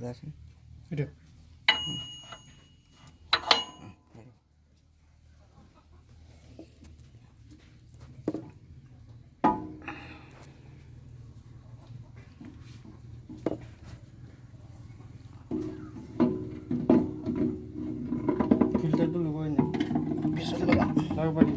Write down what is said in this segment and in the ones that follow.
আছেন এটা ফিল্টারটা লগাই না পিছন লগা লাগা পারি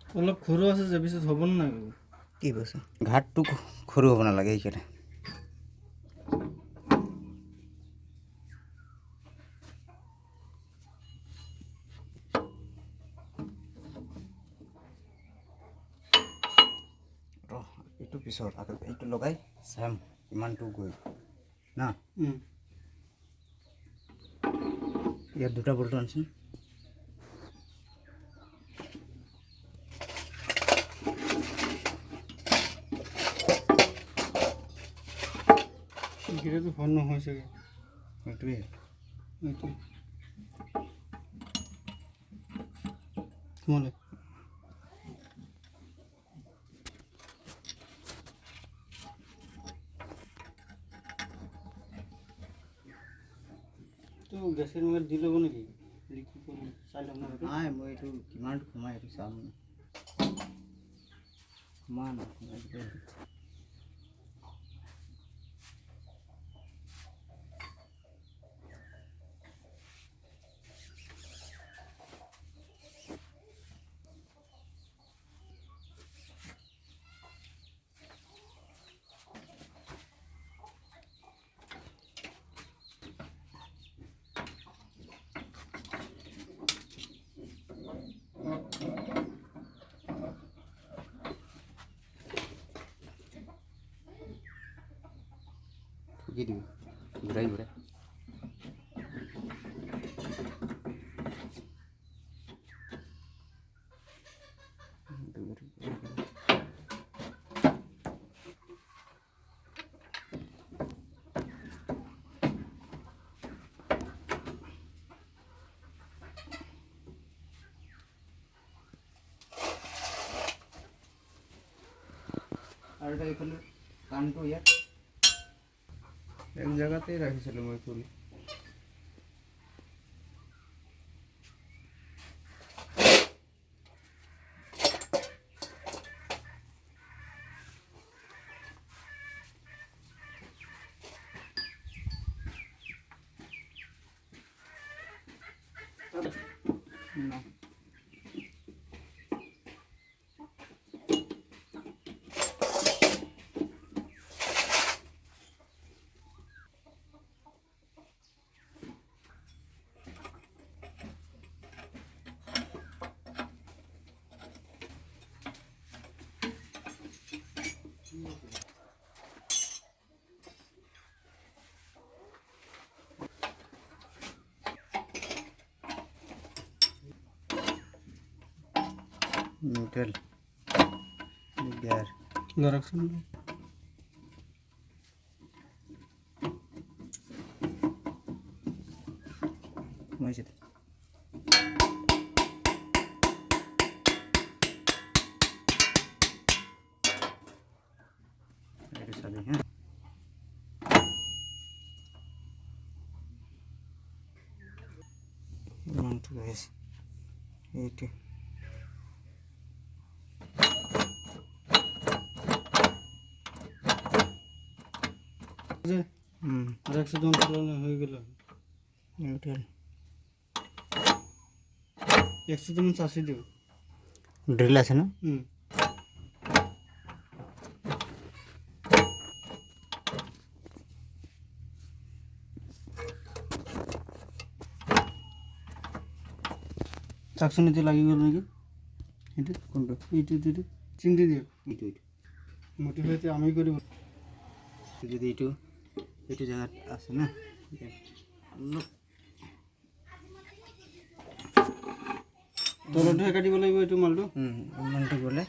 অলপ সৰু আছে যে পিছত হ'ব না কি বস্তু ঘাটটো সৰু হ'ব নালাগে এইকাৰণে এইটো পিছত আকৌ এইটো লগাই চাম কিমানটো গৈ না ইয়াত দুটা বল্টু আনচোন এইকেইটাতো ভাল নহয় চাগে এইটোৱে এইটো তোমালে তো গেছৰ লগত দি ল'ব নেকি লিখি কৰি চাই ল'ম না নাই মই এইটো কিমানটো সোমাই এইটো চাম কিমান সোমাই দিব ঠুকি দিবি ঘূৰাই ঘূৰাই আৰু এটা এইফালে কাণটো ইয়াত এক জেগাতেই ৰাখিছিলোঁ মই খুলি না নিউট্রেল গিয়ার ডাইরেকশন মজে এটা সাবি হ্যাঁ জংটো ৰৈছে এইটো যে আর 100 জন চালানো হয়ে গেল নিউট্রাল 100 জন চাষি দেব ড্রিল আছে না চাকসুনিতে লাগি গেল নাকি এটা কোনটা এইটু চিন্তি দিও এইটো মোটি হইতে আমি করিব যদি এইটো জায়গা আছে না অলপ তলতে কাটিব লাগিব এইটো মালটো ইমানটো গ'লে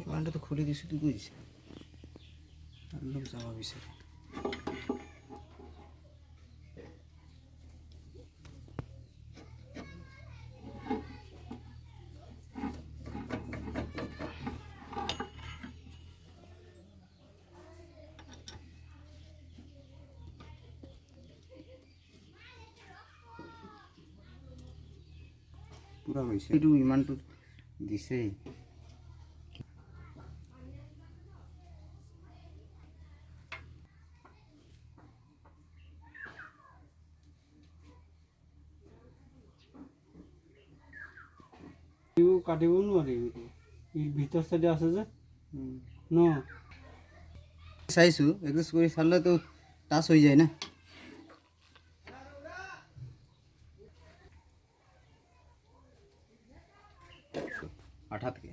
ইমানটো তো খুলি দিছোঁ তো বুজিছে অলপ যাব বিচাৰে পুৰা হৈছে এইটো ইমানটো দিছেই কাটিব নোৱাৰি এই ভিতৰ সাইডে আছে যে ন চাইছোঁ এক্সাৰচাইজ কৰি চালেতো টাচ হৈ যায় না আঠা থেকে